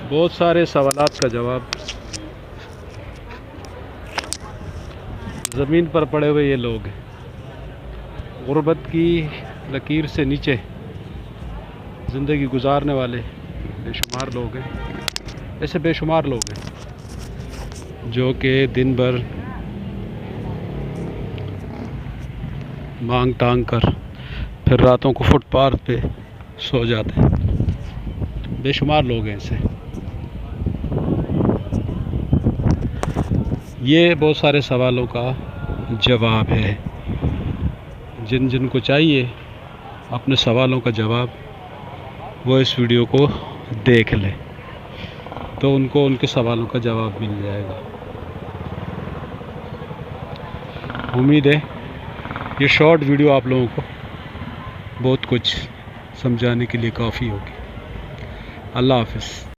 बहुत सारे सवालात का जवाब। ज़मीन पर पड़े हुए ये लोग हैं, गुर्बत की लकीर से नीचे ज़िंदगी गुजारने वाले बेशुमार लोग हैं। ऐसे बेशुमार लोग हैं जो कि दिन भर मांग टांग कर फिर रातों को फुटपाथ पे सो जाते हैं। बेशुमार लोग हैं ऐसे। ये बहुत सारे सवालों का जवाब है। जिन जिन को चाहिए अपने सवालों का जवाब, वो इस वीडियो को देख ले तो उनको उनके सवालों का जवाब मिल जाएगा। उम्मीद है ये शॉर्ट वीडियो आप लोगों को बहुत कुछ समझाने के लिए काफ़ी होगी। अल्लाह हाफ़िज़।